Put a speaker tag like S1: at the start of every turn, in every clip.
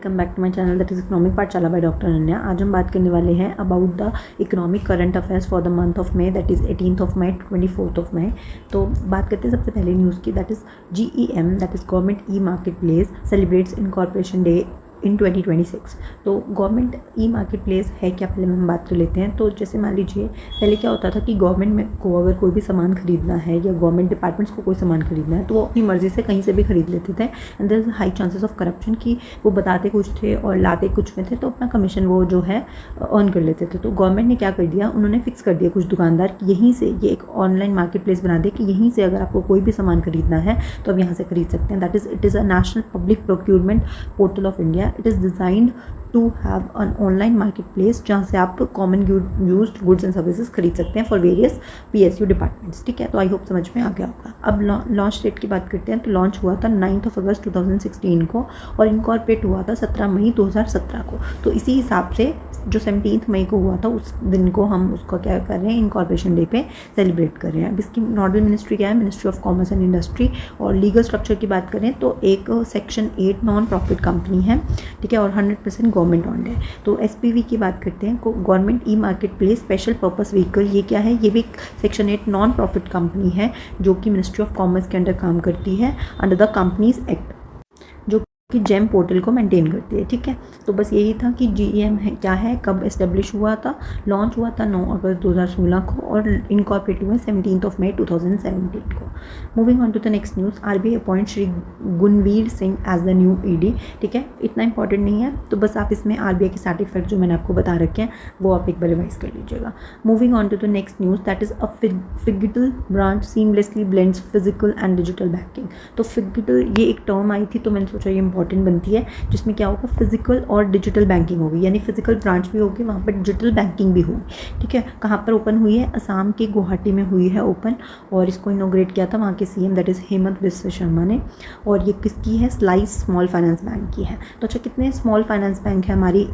S1: Welcome back to my channel that is economic Pathshala by doctor Ananya. आज हम बात करने वाले हैं about the economic current affairs for the month of May that is 18th of May 24th of May. तो बात करते हैं सबसे पहले न्यूज़ की, that is GEM that is government e market place celebrates incorporation day in 2026। तो government e market place है क्या, पहले हम बात कर लेते हैं। तो जैसे मान लीजिए पहले क्या होता था कि गवर्नमेंट में को अगर कोई भी सामान खरीदना है या गवर्नमेंट डिपार्टमेंट्स को कोई सामान खरीदना है तो वो अपनी मर्ज़ी से कहीं से भी खरीद लेते थे। And there is high chances of corruption कि वो बताते कुछ थे और लाते कुछ में थे, तो अपना कमीशन वो जो है अर्न कर लेते थे। तो गवर्नमेंट ने क्या कर दिया, उन्होंने फिक्स कर दिया कुछ दुकानदार कि यहीं से ये एक ऑनलाइन मार्केट प्लेस बना दे कि यहीं से अगर आपको कोई भी सामान खरीदना है तो आप यहाँ से खरीद सकते हैं। That is it is a national public procurement portal of India. It is designed to have an online market place जहाँ से आप common used goods and services खरीद सकते हैं फॉर वेरियस PSU डिपार्टमेंट्स। ठीक है, तो आई होप समझ में आ गया होगा। अब लॉन्च डेट की बात करते हैं। तो लॉन्च हुआ था 9 अगस्त 2016 को और इनकॉर्पोरेट हुआ था 17 मई 2017 को। तो इसी हिसाब से जो 17 मई को हुआ था उस दिन को हम उसका क्या कर रहे हैं, इनकॉर्पोरेशन डे पे सेलिब्रेट कर रहे हैं। अब इसकी नोडल मिनिस्ट्री क्या है, ministry of commerce and industry. और लीगल स्ट्रक्चर की बात करें तो एक सेक्शन 8 नॉन प्रॉफिट कंपनी है, ठीक है, और 100% गवर्नमेंट ऑन्ड है। तो SPV की बात करते हैं, government e market place special purpose vehicle, ये क्या है, ये भी एक सेक्शन 8 नॉन प्रॉफिट कंपनी है जो कि मिनिस्ट्री ऑफ कॉमर्स के अंडर काम करती है अंडर द कंपनीज एक्ट, जो कि जेम पोर्टल को मेंटेन करती है। ठीक है, तो बस यही था कि GEM है क्या है, कब एस्टेब्लिश हुआ था, लॉन्च हुआ था 9 अगस्त 2016 को और इनकॉर्पोरेट हुआ 17 मई 2017 को। Moving on to the next news, RBI appoint Shri Gunveer Singh as the new ED। ठीक है, इतना इंपॉर्टेंट नहीं है, तो बस आप इसमें RBI के साइड इफेक्ट जो मैंने आपको बता रखे हैं वो आप एक बार रिवाइज कर लीजिएगा। Moving on to the next news, that is a physical branch seamlessly blends physical and digital banking. तो फिजिकल ये एक टर्म आई थी तो मैंने सोचा ये इंपॉर्टेंट बनती है, जिसमें क्या होगा, फिजिकल और डिजिटल बैंकिंग होगी, यानी फिजिकल ब्रांच भी होगी, वहाँ पर डिजिटल बैंकिंग भी होगी। ठीक है, कहाँ पर ओपन हुई है, असम के गुवाहाटी में हुई है ओपन, और इसको इनोग्रेट किया था वहाँ के CM that is Hemant Biswa Sharma ने। और ये किसकी है, स्लाइस स्मॉल फाइनेंस बैंक की है। तो अच्छा, कितने स्मॉल फाइनेंस बैंक है हमारी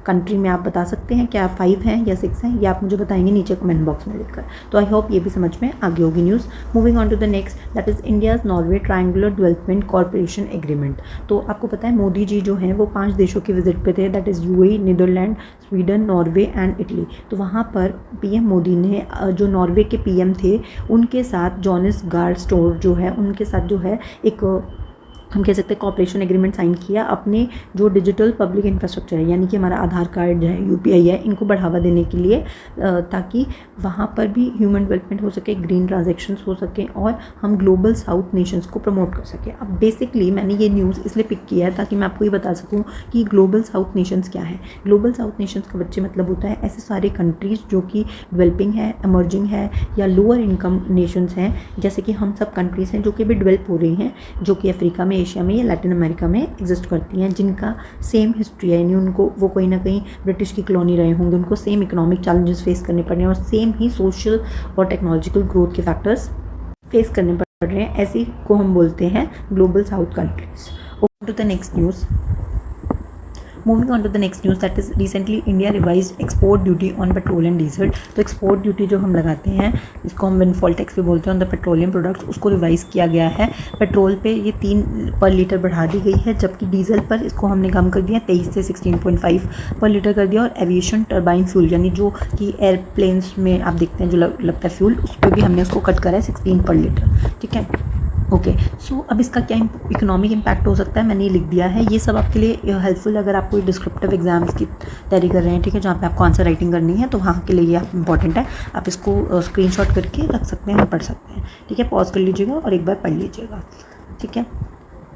S1: कंट्री में, आप बता सकते हैं क्या 5 हैं या 6 हैं, या आप मुझे बताएंगे नीचे कमेंट बॉक्स में लिखकर। तो आई होप ये भी समझ में आगे होगी news. Moving on to the next, that is India's Norway triangular development corporation agreement. तो आपको पता है मोदी जी जो हैं वो 5 देशों की विजिट पे थे, that is UAE, Netherlands, Sweden, Norway and Italy. तो वहाँ पर PM मोदी ने जो नॉर्वे के PM थे उनके साथ जॉनिस गार्ड स्टोर जो है उनके साथ जो है एक हम कह सकते हैं कॉपरेशन एग्रीमेंट साइन किया अपने जो डिजिटल पब्लिक इंफ्रास्ट्रक्चर है, यानी कि हमारा आधार कार्ड है, UPI है, इनको बढ़ावा देने के लिए, ताकि वहाँ पर भी ह्यूमन डेवलपमेंट हो सके, ग्रीन ट्रांजेक्शन्स हो सके और हम ग्लोबल साउथ नेशंस को प्रमोट कर सकें। अब बेसिकली मैंने ये न्यूज़ इसलिए पिक किया है ताकि मैं आपको ये बता सकूँ कि ग्लोबल साउथ नेशंस क्या है। ग्लोबल साउथ नेशंस का बच्चे मतलब होता है ऐसे सारे कंट्रीज़ जो कि डेवलपिंग है, एमर्जिंग है या लोअर इनकम नेशंस हैं, जैसे कि हम सब कंट्रीज़ हैं जो कि अभी डेवलप हो रही हैं, जो कि अफ्रीका में, एशिया में या लैटिन अमेरिका में एग्जिस्ट करती हैं, जिनका सेम हिस्ट्री है, यानी उनको वो कोई ना कहीं ब्रिटिश की कॉलोनी रहे होंगे, उनको सेम इकोनॉमिक चैलेंजेस फेस करने पड़ रहे हैं और सेम ही सोशल और टेक्नोलॉजिकल ग्रोथ के फैक्टर्स फेस करने पड़ रहे हैं। ऐसी को हम बोलते हैं global south countries. Over to the next news. Moving on to the next news, that is recently India revised export duty on petrol and diesel. तो एक्सपोर्ट ड्यूटी जो हम लगाते हैं, इसको हम विंडफॉल टैक्स भी बोलते हैं ऑन द पेट्रोलियम प्रोडक्ट्स, उसको रिवाइज़ किया गया है। पेट्रोल पे ये 3 पर लीटर बढ़ा दी गई है, जबकि डीजल पर इसको हमने कम कर दिया, 23 से 16.5 पर लीटर कर दिया। और एविएशन टर्बाइन फ्यूल, यानी जो कि एयरप्लेन्स में आप देखते हैं जो लगता है फ्यूल, उस पर भी हमने उसको कट करा है 16 पर लीटर। ठीक है, ओके। सो अब इसका क्या इकोनॉमिक इम्पैक्ट हो सकता है, मैंने ये लिख दिया है। ये सब आपके लिए हेल्पफुल अगर आप कोई डिस्क्रिप्टिव एग्जाम्स की तैयारी कर रहे हैं, ठीक है, जहाँ पे आपको आंसर राइटिंग करनी है, तो वहाँ के लिए ये इंपॉर्टेंट है। आप इसको स्क्रीनशॉट करके रख सकते हैं और पढ़ सकते हैं। ठीक है, पॉज कर लीजिएगा और एक बार पढ़ लीजिएगा। ठीक है,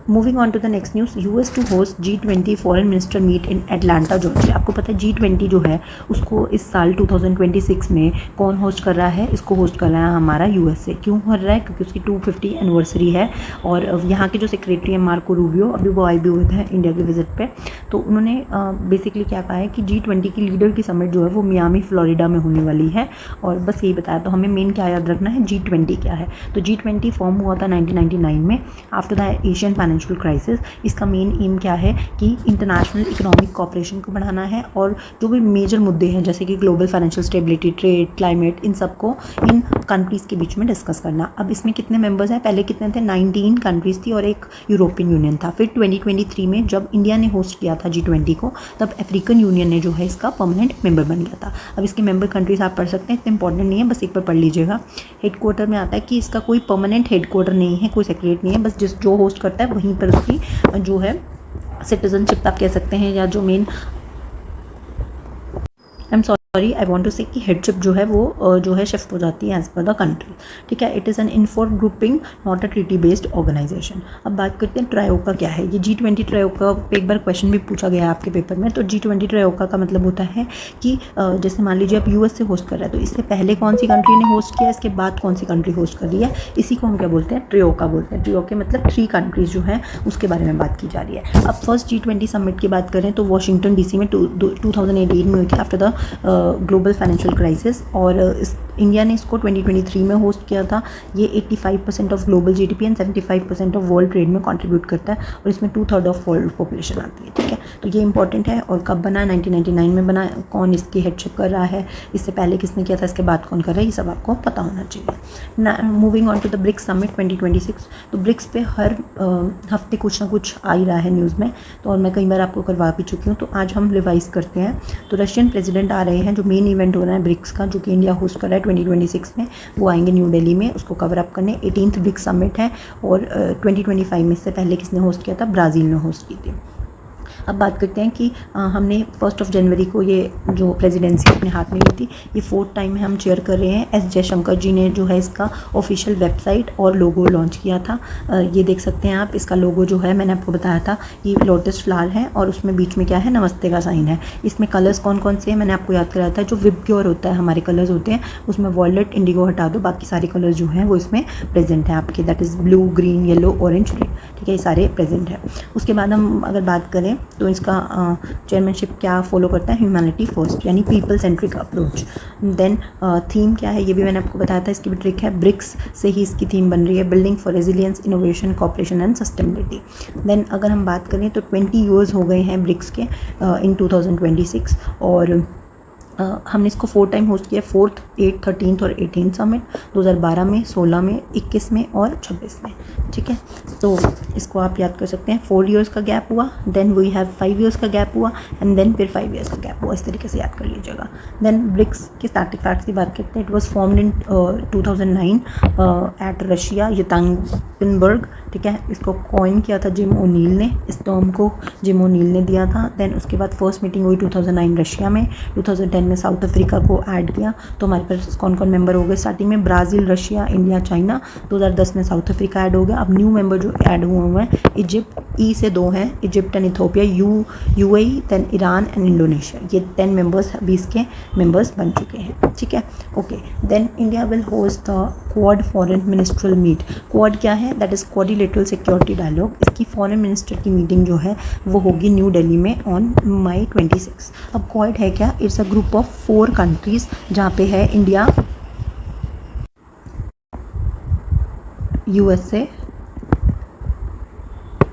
S1: moving on to the next news, US to host G20 foreign minister meet in Atlanta Georgia. आपको पता है G20 जो है उसको इस साल 2026 में कौन होस्ट कर रहा है, इसको होस्ट कर रहा है हमारा USA। क्यों कर रहा है, क्योंकि उसकी 250 एनिवर्सरी है। और यहाँ के जो सेक्रेटरी हैं मार्को रूबियो, अभी वो आए भी हुए थे इंडिया के विजिट पे, तो उन्होंने बेसिकली क्या कहा है कि G20 की लीडर की समिट जो है वो मियामी फ्लोरिडा में होने वाली है। और बस यही बताया, तो हमें मेन क्या याद रखना है, G20 क्या है। तो G20 फॉर्म हुआ था 1999 में after the Asian financial financial crisis. इसका मेन एम क्या है कि इंटरनेशनल इकोनॉमिक कोऑपरेशन को बढ़ाना है और जो भी मेजर मुद्दे हैं जैसे कि global financial stability, trade, climate, इन सबको इन कंट्रीज़ के बीच में डिस्कस करना। अब इसमें कितने मेंबर्स हैं? पहले कितने थे? 19 कंट्रीज़ थी और एक यूरोपियन यूनियन था। फिर 2023 में जब इंडिया ने होस्ट किया था G20 को, तब अफ्रीकन यूनियन ने जो है इसका परमानेंट मेंबर बन गया था। अब इसके मेंबर कंट्रीज आप पढ़ सकते हैं, इतना इंपॉर्टेंट नहीं है, बस एक बार पढ़ लीजिएगा। हेडक्वार्टर में आता है कि इसका कोई परमानेंट हेडक्वार्टर नहीं है, कोई सेक्रेटरी नहीं है, बस जिस जो होस्ट करता है वहीं पर उसकी जो है सिटीजनशिप आप कह सकते हैं, या जो main sorry I want to say कि हेडशिप जो है वो जो है शिफ्ट हो जाती है एज पर द कंट्री। ठीक है, it is an informal grouping, not a treaty based organisation. अब बात करते हैं ट्रायोका क्या है। ये G20 ट्रायोका पे एक बार क्वेश्चन भी पूछा गया है आपके पेपर में। तो G20 ट्रायोका का मतलब होता है कि जैसे मान लीजिए आप US से होस्ट कर रहे हैं, तो इससे पहले कौन सी कंट्री ने होस्ट किया, इसके बाद कौन सी कंट्री होस्ट कर रही है, इसी को हम क्या बोलते हैं? ट्रायोका बोलते हैं। ट्रायोका मतलब 3 कंट्रीज जो हैं उसके बारे में बात की जा रही है। अब फर्स्ट G20 समिट की बात करें तो वाशिंगटन DC में 2018 में हुई थी after the global financial crisis, और इंडिया ने इसको 2023 में होस्ट किया था। ये 85% of global GDP and 75% of world trade में कंट्रीब्यूट करता है और इसमें 2/3 ऑफ वर्ल्ड पॉपुलेशन आती है। ठीक है, तो ये इंपॉर्टेंट है। और कब बना? 1999 में बना। कौन इसकी हेडशिप कर रहा है, इससे पहले किसने किया था, इसके बाद कौन कर रहा है, ये सब आपको पता होना चाहिए। Moving on to the BRICS summit 2026। तो ब्रिक्स पे हर हफ्ते कुछ ना कुछ आ ही रहा है न्यूज़ में, तो और मैं कई बार आपको करवा भी चुकी हूँ, तो आज हम रिवाइज करते हैं। तो रशियन प्रेसिडेंट आ रहे हैं, जो मेन इवेंट हो रहा है ब्रिक्स का, जो कि इंडिया होस्ट कर रहा है 2026 में, वो आएंगे न्यू दिल्ली में उसको कवर अप करने। 18th ब्रिक्स समिट है और 2025 में इससे पहले किसने होस्ट किया था? ब्राज़ील ने होस्ट की थी। अब बात करते हैं कि हमने 1 जनवरी को ये जो प्रेसिडेंसी अपने हाथ में ली थी, ये 4th टाइम है हम चेयर कर रहे हैं। एस जयशंकर जी ने जो है इसका ऑफिशियल वेबसाइट और लोगो लॉन्च किया था। ये देख सकते हैं आप, इसका लोगो जो है मैंने आपको बताया था, ये लोटस फ्लावर है और उसमें बीच में क्या है? नमस्ते का साइन है। इसमें कलर्स कौन कौन से हैं मैंने आपको याद कराया था। जो विबग्योर होता है, हमारे कलर्स होते हैं, उसमें वॉयलेट, इंडिगो हटा दो, बाकी सारे कलर्स जो हैं वो इसमें प्रेजेंट है आपके, that is blue, green, yellow, orange, red. ठीक है, ये सारे प्रेजेंट है। उसके बाद हम अगर बात करें तो इसका चेयरमैनशिप क्या फॉलो करता है? ह्यूमैनिटी फर्स्ट, यानी people centric approach. Then theme क्या है, ये भी मैंने आपको बताया था, इसकी भी ट्रिक है। ब्रिक्स से ही इसकी थीम बन रही है, building for resilience, innovation, cooperation and sustainability. Then अगर हम बात करें तो 20 ईयर्स हो गए हैं ब्रिक्स के इन 2026, और हमने इसको 4 टाइम होस्ट किया, 4th, 8th, 13th और 18th समिट, 2012 में, 16 में, 21 में और 26 में। ठीक है, तो इसको आप याद कर सकते हैं। 4 इयर्स का गैप हुआ, देन वी हैव 5 इयर्स का गैप हुआ, एंड देन फिर 5 इयर्स का गैप हुआ। इस तरीके से याद कर लीजिएगा। देन ब्रिक्स के स्टार्टिंग फैक्ट्स की बात करते हैं। It was formed in 2009 at Russia, Yekaterinburg. ठीक है, इसको कॉइन किया था जिम ओनील ने, इस टर्म को जिम ओनील ने दिया था। देन उसके बाद फर्स्ट मीटिंग हुई 2009 रशिया में, 2010 में साउथ अफ्रीका को ऐड किया। तो हमारे पास कौन कौन मेंबर हो गए? स्टार्टिंग में ब्राज़ील, रशिया, इंडिया, चाइना। 2010 में साउथ अफ्रीका ऐड हो गया। अब न्यू मेंबर जो ऐड हुए हैं, इजिप्ट, ई से 2 हैं, Egypt and Ethiopia, UAE, then Iran and Indonesia. ये 10 मेंबर्स 20 के मेंबर्स बन चुके हैं। ठीक है, okay. Then India will host the Quad foreign ministerial meet. Quad क्या है? That is quadrilateral security dialogue. इसकी फॉरेन मिनिस्टर की मीटिंग जो है वो होगी न्यू दिल्ली में ऑन May 26। अब क्वाड है क्या? It's a group of 4 countries, जहाँ पे है India, USA,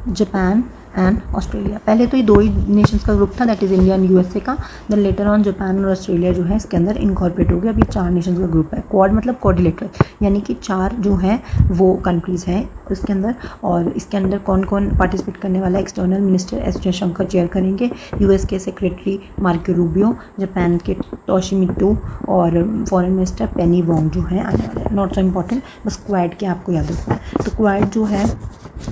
S1: Japan and Australia. पहले तो ये 2 ही नेशंस का ग्रुप था, that is India and USA का। देन लेटर ऑन जापान और ऑस्ट्रेलिया जो है इसके अंदर इनकॉर्पोरेट हो गया। अभी 4 नेशंस का ग्रुप है। क्वाड मतलब कोऑर्डिनेटर, यानी कि 4 जो हैं वो कंट्रीज़ हैं इसके अंदर। और इसके अंदर कौन कौन पार्टिसिपेट करने वाला है? External minister S Jaishankar chair करेंगे, US के सेक्रेटरी मार्को रूबियो, जापान के तोशिमित्सु और फॉरेन मिनिस्टर पेनी वोंग जो है आने वाले हैं। नॉट सो इम्पॉर्टेंट, बस क्वाड के आपको याद रखना है। तो क्वाड जो है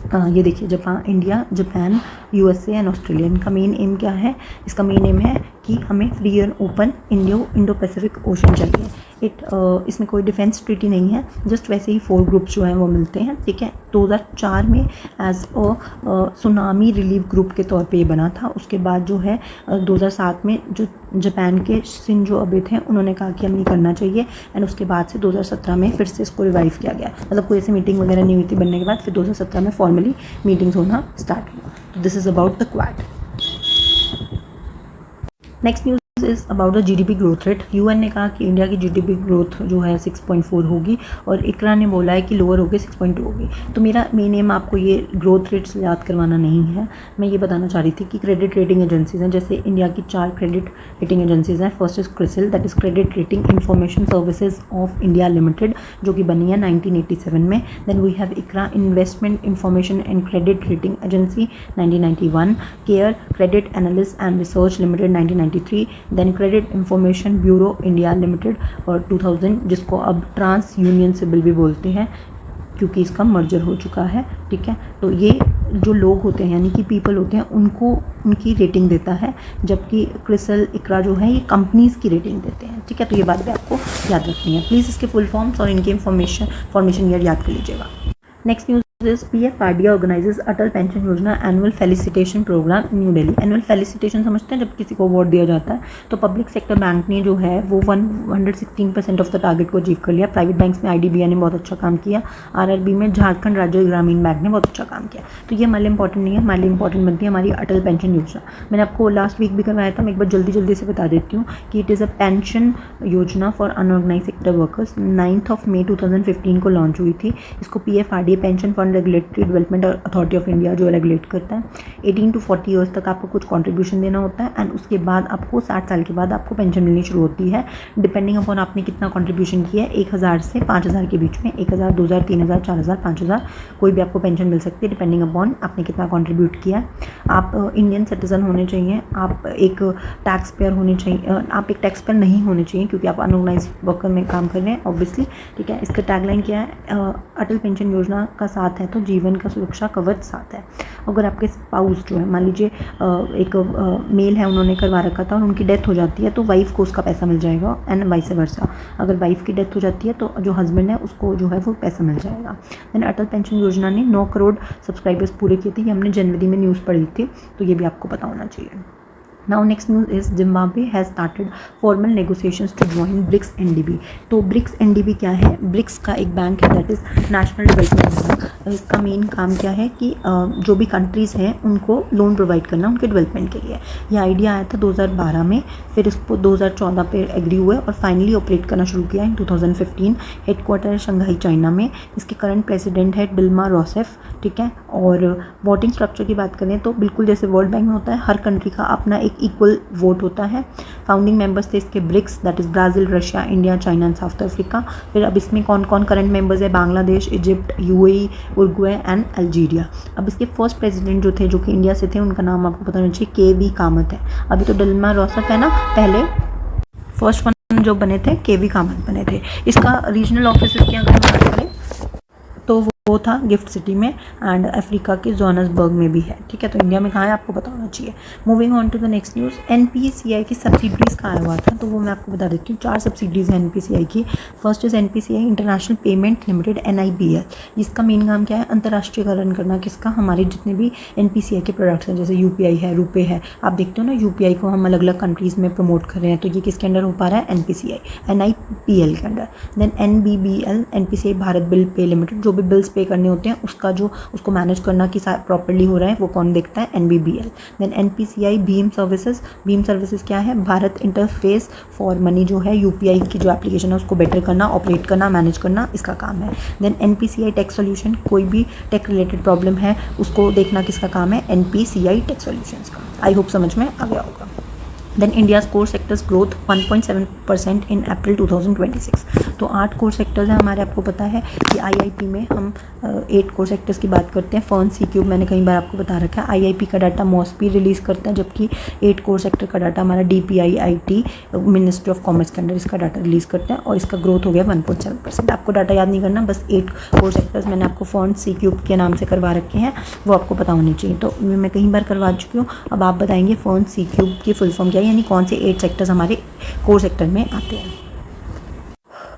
S1: ये देखिए, Japan, India, Japan, USA and Australia. इनका मेन एम क्या है? इसका मेन एम है कि हमें free and open Indo Pacific ocean चाहिए। इसमें कोई डिफेंस ट्रीटी नहीं है, जस्ट वैसे ही 4 ग्रुप्स जो हैं वो मिलते हैं। ठीक है, 2004 में एज सुनामी रिलीफ ग्रुप के तौर पे ये बना था। उसके बाद जो है 2007 में जो जापान के शिंजो अबे थे, उन्होंने कहा कि हमें ये करना चाहिए, एंड उसके बाद से 2017 में फिर से इसको रिवाइव किया गया। मतलब कोई ऐसी मीटिंग वगैरह नहीं हुई थी बनने के बाद, फिर 2017 में फॉर्मली मीटिंग्स होना स्टार्ट हुआ। This is about the quad. Next news news is about the GDP growth rate. UN ने कहा कि इंडिया की जीडीपी ग्रोथ जो है 6.4 होगी और इकरा ने बोला है कि लोअर होगी 6.2 होगी। तो मेरा मेन एम आपको ये ग्रोथ रेट्स याद करवाना नहीं है, मैं ये बताना चाह रही थी कि क्रेडिट रेटिंग एजेंसीज हैं, जैसे इंडिया की 4 क्रेडिट रेटिंग एजेंसीज हैं। First is CRISIL, that is credit rating information services of India limited, जो कि बनी है 1987 में। Then we have ICRA, investment information and credit rating agency, 1991। CARE, credit analyst and research limited, 1993। Then credit information bureau India limited और 2000, जिसको अब trans union civil भी बोलते हैं क्योंकि इसका मर्जर हो चुका है, ठीक है। तो ये जो लोग होते हैं यानी कि पीपल होते हैं उनको उनकी रेटिंग देता है, जबकि क्रिसल, इकरा जो है ये कंपनीज़ की रेटिंग देते हैं, ठीक है। तो ये बात भी आपको याद रखनी है। प्लीज़ इसके फुल फॉर्म्स और इनके फॉर्मेशन ईयर याद कर लीजिएगा। Next news is PFRDA organizes Atal pension Yojana annual felicitation program New Delhi. Annual felicitation समझते हैं, जब किसी को अवार्ड दिया जाता है। तो पब्लिक सेक्टर बैंक ने जो है वो 116% ऑफ द टारगेट को अचीव कर लिया। प्राइवेट बैंक्स में IDBI ने बहुत अच्छा काम किया। RRB में झारखंड राज्य ग्रामीण बैंक ने बहुत अच्छा काम किया। तो ये हमारे लिए इंपॉर्टेंट नहीं है, हमारे लिए इंपॉर्टेंट बनती है हमारी अटल पेंशन योजना। मैंने आपको लास्ट वीक भी करवाया था, मैं एक बार जल्दी से बता देती हूँ कि इट इज़ अ पेंशन योजना फॉर अनऑर्गेनाइज सेक्टर वर्कर्स। 9 मई 2015 को लॉन्च हुई थी। इसको PFRDA pension fund regulatory development authority of India जो रेगुलेट करता है। 18 to 40 ईयर्स तक आपको कुछ कंट्रीब्यूशन देना होता है एंड उसके बाद आपको 60 साल के बाद आपको पेंशन मिलनी शुरू होती है, डिपेंडिंग अपॉन आपने कितना कंट्रीब्यूशन किया है। 1000 से 5000 के बीच में, 1000, 2000, 3000, 4000, 5000 कोई भी आपको पेंशन मिल सकती है डिपेंडिंग अपॉन आपने कितना कंट्रीब्यूट किया है। आप इंडियन सिटीजन होने चाहिए, आप एक टैक्स पेयर होने चाहिए, आप एक टैक्स पेयर नहीं होने चाहिए क्योंकि आप अनऑर्गेनाइज वर्कर में काम कर रहे हैं ऑब्वियसली, ठीक है। इसका टैगलाइन क्या है? अटल पेंशन योजना का साथ है तो जीवन का सुरक्षा कवच साथ है। अगर आपके स्पाउस जो है, मान लीजिए एक मेल है, उन्होंने करवा रखा था और उनकी डेथ हो जाती है तो वाइफ को उसका पैसा मिल जाएगा एंड वाइस वर्सा। अगर वाइफ की डेथ हो जाती है तो जो हस्बैंड है उसको जो है वो पैसा मिल जाएगा। देन अटल पेंशन योजना ने 9 करोड़ सब्सक्राइबर्स पूरे किए थे, ये हमने जनवरी में न्यूज़ पढ़ी थी, तो ये भी आपको पता होना चाहिए। Now next news is Zimbabwe has started formal negotiations to join BRICS NDB। तो BRICS NDB क्या है? BRICS का एक बैंक है, that is national development bank. इसका मेन काम क्या है कि जो भी कंट्रीज़ हैं उनको लोन प्रोवाइड करना उनके डेवलपमेंट के लिए। ये आइडिया आया था 2012 में, फिर इसको 2014 पे एग्री हुए और फाइनली ऑपरेट करना शुरू किया इन 2015। हेडक्वार्टर है शंघाई चाइना में। इसके करंट प्रेसिडेंट है डिल्मा रोसेफ, ठीक है। और वोटिंग स्ट्रक्चर की बात करें तो बिल्कुल जैसे वर्ल्ड बैंक में होता है, हर कंट्री का अपना एक इक्वल वोट होता है। फाउंडिंग मेंबर्स थे इसके BRICS, that is Brazil, Russia, India, China and South Africa. फिर अब इसमें कौन कौन करंट मेंबर्स है? Bangladesh, Egypt, UAE, Uruguay and Algeria. अब इसके फर्स्ट प्रेसिडेंट जो थे, जो कि इंडिया से थे, उनका नाम आपको पता होना चाहिए, KV कामत है। अभी तो डिल्मा रोसेफ है ना, पहले फर्स्ट वन जो बने थे KV कामत बने थे। इसका रीजनल ऑफिस की अगर हम बात करें तो वो था गिफ्ट सिटी में एंड अफ्रीका के जोहान्सबर्ग में भी है, ठीक है। तो इंडिया में कहाँ है आपको पता होना चाहिए। Moving on to the next news, NPCI की सब्सिडीज़ का आया हुआ था, तो वो मैं आपको बता देती हूँ। 4 सब्सिडीज़ हैं NPCI की। First is NPCI international payment limited, NIPL। जिसका मेन काम क्या है? अंतर्राष्ट्रीयकरण करना। किसका? हमारे जितने भी NPCI के प्रोडक्ट्स हैं, जैसे UPI है, रुपे है। आप देखते हो ना, UPI को हम अलग अलग कंट्रीज़ में प्रमोट कर रहे हैं, तो ये किसके अंडर हो पा रहा है? NPCI, NIPL के under. Then NBBL, NPCI Bharat bill pay limited. जो भी बिल्स पे करने होते हैं उसको मैनेज करना कि प्रॉपर्ली हो रहा है, वो कौन देखता है? NBBL। देन NPCI भीम सर्विसेज। भीम सर्विसेज क्या है? भारत इंटरफेस फॉर मनी, जो है UPI की जो एप्लीकेशन है उसको बेटर करना, ऑपरेट करना, मैनेज करना, इसका काम है। देन NPCI टेक सोल्यूशन, कोई भी टेक रिलेटेड प्रॉब्लम है उसको देखना, किसका काम है? NPCI टेक सोल्यूशंस का। आई होप समझ में आ गया होगा। Then India's core sectors growth 1.7% in April 2026। तो 8 कोर सेक्टर्स हैं हमारे। आपको पता है कि IIP में हम 8 कोर सेक्टर्स की बात करते हैं। फर्न C-क्यूब मैंने कई बार आपको बता रखा है। IIP का डाटा मॉस्पी रिलीज़ करता है, जबकि 8 कोर सेक्टर का डाटा हमारा DPIIT मिनिस्ट्री ऑफ कॉमर्स के अंदर इसका डाटा रिलीज़ करते हैं और इसका ग्रोथ हो गया 1.7%। आपको डाटा याद नहीं करना, बस 8 कोर सेक्टर्स मैंने आपको फर्न C-क्यूब के नाम से करवा रखे हैं, वो आपको पता होनी चाहिए। तो मैं कई बार करवा चुकी हूँ, अब आप बताएंगे फर्न C-क्यूब की फुल फॉर्म क्या, यानी कौन से 8 सेक्टर्स हमारे कोर सेक्टर में आते हैं।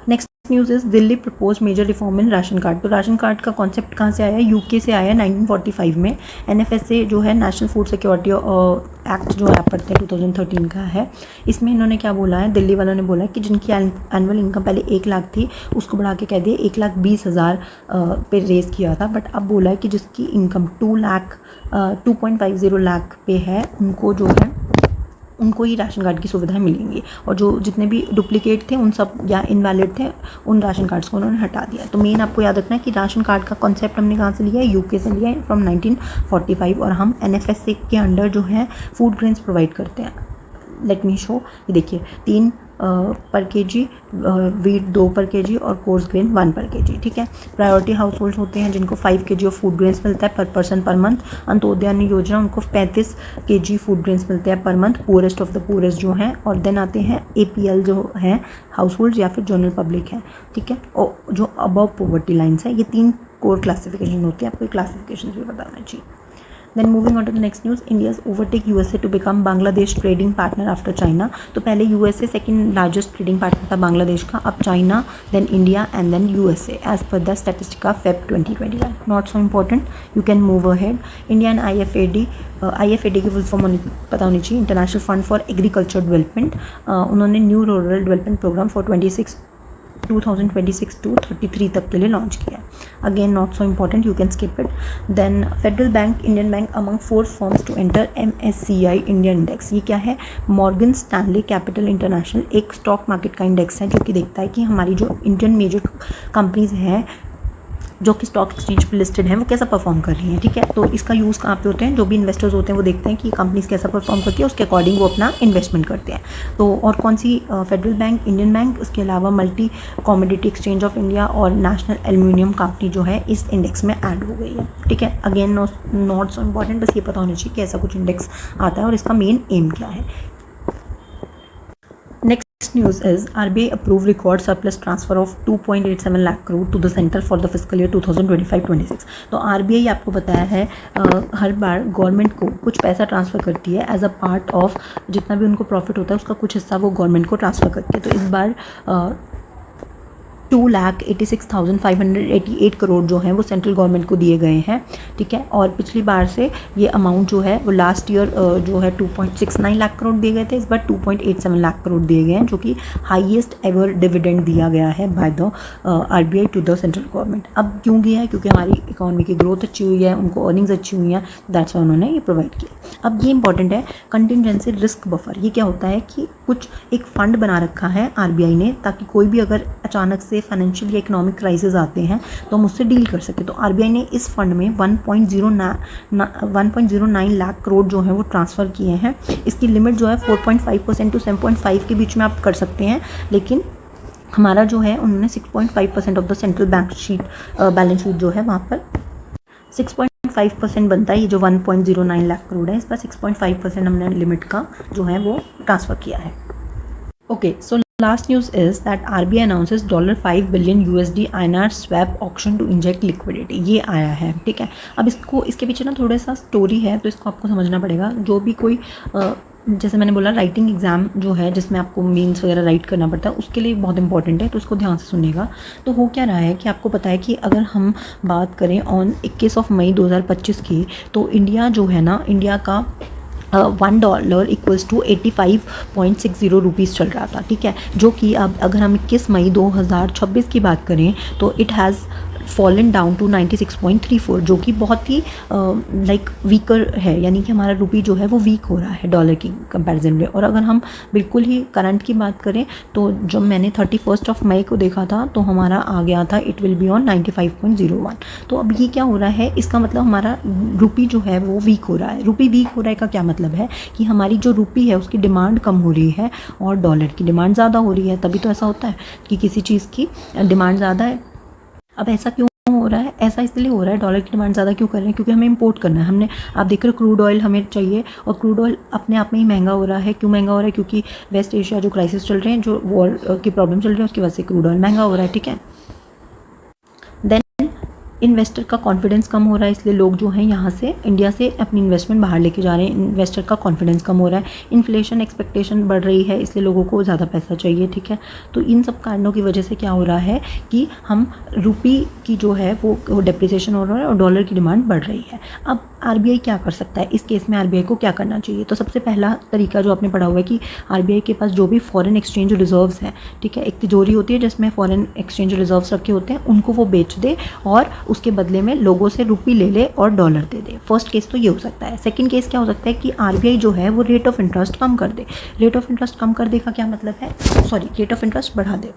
S1: Next news is Delhi propose major reform in ration card. तो राशन कार्ड का कॉन्सेप्ट कहाँ से आया? UK से आया 1945 में। NFSA जो है नेशनल फूड सिक्योरिटी एक्ट जो है आप पढ़ते हैं 2013 का है। इसमें इन्होंने क्या बोला है? दिल्ली वालों ने बोला है कि जिनकी एनुअल इनकम पहले 1 लाख थी उसको बढ़ा के कह दिए 1,20,000 पे रेज़ किया था, बट अब बोला है कि जिसकी इनकम 2.50 लाख पे है उनको ही राशन कार्ड की सुविधाएं मिलेंगी, और जो जितने भी डुप्लीकेट थे उन सब या इनवैलिड थे उन राशन कार्ड्स को उन्होंने हटा दिया। तो मेन आपको याद रखना है कि राशन कार्ड का कॉन्सेप्ट हमने कहाँ से लिया है, यूके से लिया है फ्रॉम 1945, और हम NFS के अंडर जो है फूड ग्रेन्स प्रोवाइड करते हैं। लेट मी शो, ये देखिए 3 पर केजी, वीट 2 पर केजी और कोर्स ग्रेन 1 पर केजी, ठीक है। प्रायोरिटी हाउस होल्ड होते हैं जिनको 5 केजी ऑफ फूड ग्रेन्स मिलता है पर पर्सन पर मंथ। अंत्योदय अन्न योजना उनको 35 केजी फूड ग्रेन्स मिलते हैं per month, poorest of the poorest जो हैं। और देन आते हैं APL जो हैं हाउस होल्ड या फिर जनरल पब्लिक है, ठीक है, और जो अबव पॉवर्टी लाइन्स है। ये 3 कोर क्लासिफिकेशन होती है, आपको क्लासिफिकेशन भी बताना चाहिए। Then moving on to the next news, India's overtake USA to become Bangladesh trading partner after China. तो पहले USA second largest trading partner था बांग्लादेश का, अब China, then India and then USA as per the Statistica Feb 2021. Not so important, you can move ahead. India and IFAD की full form पता होनी चाहिए, international fund for agriculture development. उन्होंने new rural development program for 2026 to 33 तक के लिए launch किया है। Again not so important, you can skip it. Then federal bank, Indian bank among 4 firms to enter MSCI Indian index. ये क्या है, Morgan Stanley capital international, एक stock market का इंडेक्स है जो कि देखता है कि हमारी जो इंडियन मेजर कंपनीज हैं जो कि स्टॉक एक्सचेंज पे लिस्टेड हैं वो कैसा परफॉर्म कर रही हैं, ठीक है। तो इसका यूज़ कहाँ पे होते हैं, जो भी इन्वेस्टर्स होते हैं वो देखते हैं कि कंपनीज कैसा परफॉर्म करती है, उसके अकॉर्डिंग वो अपना इन्वेस्टमेंट करते हैं। तो और कौन सी, फेडरल बैंक, इंडियन बैंक, उसके अलावा multi commodity exchange of India और नेशनल एल्यूमिनियम कंपनी जो है इस इंडेक्स में ऐड हो गई है, ठीक है। अगेन नॉट सो इम्पॉर्टेंट, बस ये पता होना चाहिए कि ऐसा कुछ इंडेक्स आता है और इसका मेन एम क्या है। Next news is RBI approved record surplus transfer of 2.87 lakh crore to the center for the fiscal year 2025-26। तो RBI आपको बताया है हर बार गवर्नमेंट को कुछ पैसा ट्रांसफ़र करती है एज अ पार्ट ऑफ जितना भी उनको प्रॉफिट होता है उसका कुछ हिस्सा वो गवर्नमेंट को ट्रांसफ़र करती है। तो इस बार 2,86,588 करोड़ जो हैं वो सेंट्रल गवर्नमेंट को दिए गए हैं, ठीक है। और पिछली बार से ये अमाउंट जो है वो लास्ट ईयर जो है 2.69 लाख करोड़ दिए गए थे, इस बार 2.87 लाख करोड़ दिए गए हैं, जो कि हाईएस्ट एवर डिविडेंड दिया गया है by the RBI to the central government. अब क्यों गया है, क्योंकि हमारी इकोनॉमी की ग्रोथ अच्छी हुई है, उनको अर्निंग्स अच्छी हुई हैं, दैट्स वाई उन्होंने ये प्रोवाइड किया। अब ये इंपॉर्टेंट है, कंटिजेंसी रिस्क बफर। ये क्या होता है कि कुछ एक फ़ंड बना रखा है RBI ने ताकि कोई भी अगर अचानक से फाइनेंशियल या इकोनॉमिक क्राइसिस आते हैं तो हम उससे डील कर सके। तो RBI ने इस फंड में 1.09 लाख करोड़ जो है वो ट्रांसफ़र किए हैं। इसकी लिमिट जो है 4.5% टू 7.5 के बीच में आप कर सकते हैं, लेकिन हमारा जो है उन्होंने 6.5% of the central balance sheet जो है वहाँ पर 6.5% बनता है। ये जो 1.09 लाख करोड़ है इस पर 6.5% हमने लिमिट का जो है वो ट्रांसफ़र किया है। Okay, so last news is that RBI announces $5 billion USD INR swap auction to inject liquidity। ये आया है, ठीक है। अब इसके पीछे ना थोड़ा सा स्टोरी है, तो इसको आपको समझना पड़ेगा। जो भी कोई जैसे मैंने बोला राइटिंग एग्ज़ाम जो है जिसमें आपको मीन्स वगैरह राइट करना पड़ता है उसके लिए बहुत इंपॉर्टेंट है, तो उसको ध्यान से सुनिएगा। तो हो क्या रहा है कि आपको पता है कि अगर हम बात करें ऑन 21 मई 2025 की, तो इंडिया जो है ना, इंडिया का $1 इक्वल्स टू 85.60 रुपीज़ चल रहा था, ठीक है। जो कि अब अगर हम 21 मई 2026 की बात करें तो it has fallen down to 96.34, जो कि बहुत ही लाइक वीकर है, यानी कि हमारा रुपी जो है वो वीक हो रहा है डॉलर की कंपैरिजन में। और अगर हम बिल्कुल ही करंट की बात करें तो जब मैंने 31 मई को देखा था तो हमारा आ गया था इट विल बी ऑन 95.01। तो अब ये क्या हो रहा है, इसका मतलब हमारा रुपी जो है वो वीक हो रहा है। रुपी वीक हो रहा है का क्या मतलब है कि हमारी जो रुपी है उसकी डिमांड कम हो रही है और डॉलर की डिमांड ज़्यादा हो रही है। तभी तो ऐसा होता है कि किसी चीज़ की डिमांड ज़्यादा है। अब ऐसा क्यों हो रहा है, ऐसा इसलिए हो रहा है, डॉलर की डिमांड ज़्यादा क्यों कर रहे हैं, क्योंकि हमें इंपोर्ट करना है। हमने आप देख रहे हो क्रूड ऑयल हमें चाहिए, और क्रूड ऑयल अपने आप में ही महंगा हो रहा है। क्यों महंगा हो रहा है, क्योंकि वेस्ट एशिया जो क्राइसिस चल रहे हैं, जो वॉर की प्रॉब्लम चल रही है, उसकी वजह से क्रूड ऑयल महंगा हो रहा है, ठीक है। देन इन्वेस्टर का कॉन्फिडेंस कम हो रहा है, इसलिए लोग जो हैं यहाँ से इंडिया से अपनी इन्वेस्टमेंट बाहर लेके जा रहे हैं। इन्वेस्टर का कॉन्फिडेंस कम हो रहा है, इन्फ्लेशन एक्सपेक्टेशन बढ़ रही है, इसलिए लोगों को ज़्यादा पैसा चाहिए, ठीक है। तो इन सब कारणों की वजह से क्या हो रहा है कि हम रुपी की जो है वो डेप्रिसिएशन हो रहा है और डॉलर की डिमांड बढ़ रही है। अब RBI क्या कर सकता है इस केस में, RBI को क्या करना चाहिए? तो सबसे पहला तरीका जो आपने पढ़ा हुआ है कि RBI के पास जो भी फॉरेन एक्सचेंज रिजर्व्स हैं, ठीक है, एक तिजोरी होती है जिसमें फॉरेन एक्सचेंज रिजर्व्स रखे होते हैं, उनको वो बेच दे और उसके बदले में लोगों से रुपी ले ले और डॉलर दे दे। फर्स्ट केस तो ये हो सकता है। सेकंड केस क्या हो सकता है कि आरबीआई जो है वो रेट ऑफ इंटरेस्ट कम कर दे। रेट ऑफ इंटरेस्ट कम कर दे का क्या मतलब है, रेट ऑफ इंटरेस्ट बढ़ा दे,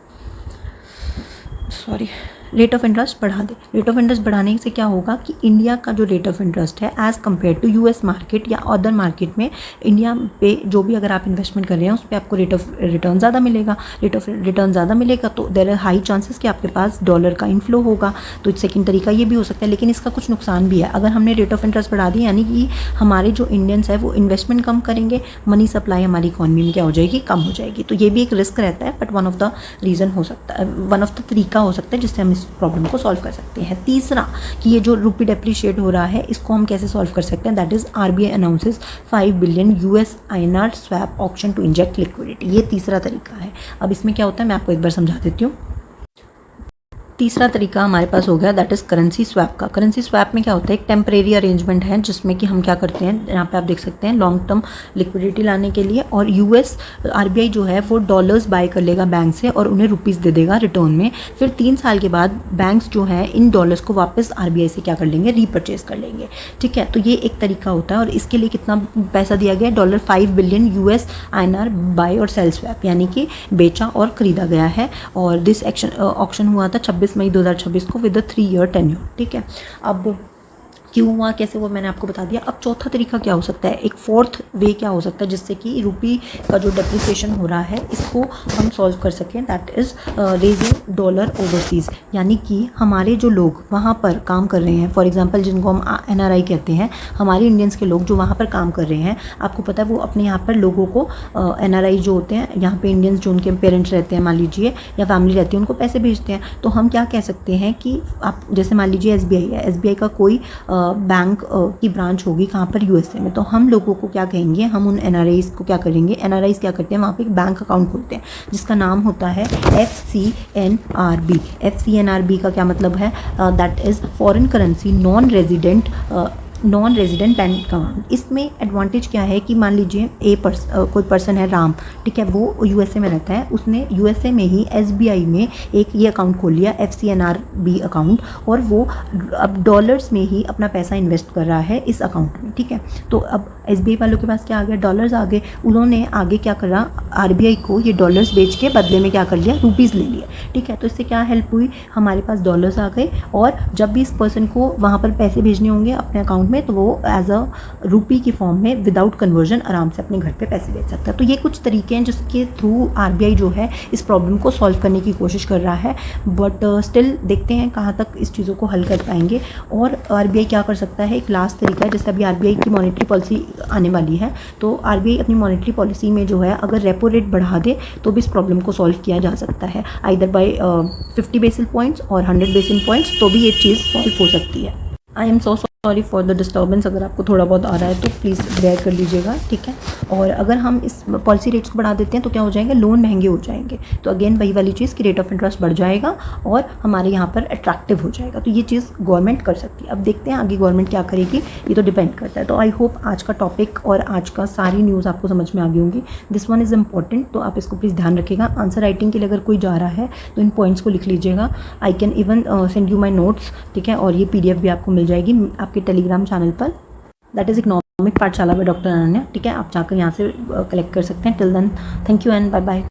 S1: रेट ऑफ इंटरेस्ट बढ़ा दे। रेट ऑफ इंटरेस्ट बढ़ाने से क्या होगा कि इंडिया का जो रेट ऑफ इंटरेस्ट है as compare to US market या अदर मार्केट में, इंडिया पे जो भी अगर आप इन्वेस्टमेंट कर रहे हैं उस पर आपको रेट ऑफ रिटर्न ज़्यादा मिलेगा। रेट ऑफ रिटर्न ज़्यादा मिलेगा तो देयर आर हाई चांसेस कि आपके पास डॉलर का इनफ्लो होगा। तो सेकंड तरीका ये भी हो सकता है, लेकिन इसका कुछ नुकसान भी है। अगर हमने रेट ऑफ इंटरेस्ट बढ़ा दी यानी कि हमारे जो इंडियंस है वो इन्वेस्टमेंट कम करेंगे, मनी सप्लाई हमारी इकॉनमी में क्या हो जाएगी, कम हो जाएगी। तो ये भी एक रिस्क रहता है, but one of the reason हो सकता है, वन ऑफ द तरीका हो सकता है जिससे हम इस प्रॉब्लम को सॉल्व कर सकते हैं। तीसरा कि ये जो रुपी डेप्रिशिएट हो रहा है इसको हम कैसे सॉल्व कर सकते हैं, that is RBI announces 5 billion US INR swap auction to inject liquidity. ये तीसरा तरीका है। अब इसमें क्या होता है मैं आपको एक बार समझा देती हूँ। तीसरा तरीका हमारे पास हो गया दैट इज़ करेंसी स्वैप का। करेंसी स्वैप में क्या होता है, एक टेम्परेरी अरेंजमेंट है जिसमें कि हम क्या करते हैं, यहाँ पे आप देख सकते हैं लॉन्ग टर्म लिक्विडिटी लाने के लिए, और यूएस आरबीआई जो है वो डॉलर्स बाय कर लेगा बैंक से और उन्हें रुपीज़ दे देगा रिटर्न में। फिर 3 साल के बाद बैंक्स जो हैं इन डॉलर्स को वापस आरबीआई से क्या कर लेंगे, रीपरचेज कर लेंगे। ठीक है, तो ये एक तरीका होता है और इसके लिए कितना पैसा दिया गया है, $5 बिलियन यूएस आईएनआर बाय और सेल स्वैप, यानी कि बेचा और खरीदा गया है। और दिस ऑक्शन हुआ था 26 मई 2026 को विद 3 ईयर टेन्योर। ठीक है, अब क्यों हुआ, कैसे हुआ, मैंने आपको बता दिया। अब चौथा तरीका क्या हो सकता है, एक फोर्थ वे क्या हो सकता है जिससे कि रुपी का जो डेप्रिसिएशन हो रहा है इसको हम सॉल्व कर सकें, that is raising dollar overseas. यानी कि हमारे जो लोग वहाँ पर काम कर रहे हैं, फॉर एग्जांपल जिनको हम एनआरआई कहते हैं, हमारे इंडियंस के लोग जो वहाँ पर काम कर रहे हैं, आपको पता है वो अपने यहाँ पर लोगों को एनआरआई जो होते हैं, यहाँ पे इंडियंस जो उनके पेरेंट्स रहते हैं मान लीजिए या फैमिली रहती है, उनको पैसे भेजते हैं। तो हम क्या कह सकते हैं कि आप जैसे मान लीजिए एसबीआई है, एसबीआई का कोई बैंक की ब्रांच होगी कहाँ पर, यूएसए में, तो हम लोगों को क्या कहेंगे, हम उन एनआरआईज़ को क्या करेंगे, एनआरआईज़ क्या करते हैं वहाँ पे एक बैंक अकाउंट खोलते हैं जिसका नाम होता है FCNRB। FCNRB का क्या मतलब है, that is foreign currency non resident bank account. इसमें एडवांटेज क्या है कि मान लीजिए कोई पर्सन है राम, ठीक है, वो यूएसए में रहता है, उसने यूएसए में ही एसबीआई में एक ये अकाउंट खोल लिया FCNRB अकाउंट, और वो अब डॉलर्स में ही अपना पैसा इन्वेस्ट कर रहा है इस अकाउंट में। ठीक है, तो अब एसबीआई वालों के पास क्या आ गया, डॉलर्स आ गए। उन्होंने आगे क्या करा, आरबीआई को ये डॉलर्स बेच के बदले में क्या कर लिया, रुपीज़ ले लिया। ठीक है, तो इससे क्या हेल्प हुई, हमारे पास डॉलर्स आ गए, और जब भी इस पर्सन को वहाँ पर पैसे भेजने होंगे अपने अकाउंट में तो वो एज अ रुपी की फॉर्म में विदाउट कन्वर्जन आराम से अपने घर पे पैसे भेज सकता है। तो ये कुछ तरीके हैं जिसके थ्रू आरबीआई जो है इस प्रॉब्लम को सॉल्व करने की कोशिश कर रहा है, बट स्टिल देखते हैं कहाँ तक इस चीज़ों को हल कर पाएंगे। और आरबीआई क्या कर सकता है, एक लास्ट तरीका है, जैसे अभी आरबीआई की मॉनेटरी पॉलिसी आने वाली है, तो आरबीआई अपनी मॉनेटरी पॉलिसी में जो है अगर रेपो रेट बढ़ा दे तो भी इस प्रॉब्लम को सॉल्व किया जा सकता है, आइदर बाय 50 बेसिस पॉइंट्स और 100 बेसिस पॉइंट्स, तो भी ये चीज़ सॉल्व हो सकती है। I am so sorry for the disturbance, अगर आपको थोड़ा बहुत आ रहा है तो प्लीज़ बेयर कर लीजिएगा। ठीक है, और अगर हम इस पॉलिसी रेट्स को बढ़ा देते हैं तो क्या हो जाएंगे, लोन महंगे हो जाएंगे, तो अगेन वही वाली चीज़ कि रेट ऑफ इंटरेस्ट बढ़ जाएगा और हमारे यहाँ पर अट्रैक्टिव हो जाएगा। तो ये चीज़ गवर्नमेंट कर सकती है। अब देखते हैं आगे गवर्नमेंट क्या करेगी, ये तो डिपेंड करता है। तो आई होप आज का टॉपिक और आज का सारी न्यूज़ आपको समझ में आ गई होंगी। दिस वन इज़ इंपॉर्टेंट, तो आप इसको प्लीज़ ध्यान रखिएगा। आंसर राइटिंग के लिए अगर कोई जा रहा है तो इन पॉइंट्स को लिख लीजिएगा। I can even send you my notes, ठीक है, और ये PDF भी आपको मिल जाएगी आपके टेलीग्राम चैनल पर, that is economic Pathshala by doctor Ananya. ठीक है, आप जाकर यहाँ से कलेक्ट कर सकते हैं। Till then thank you and bye bye.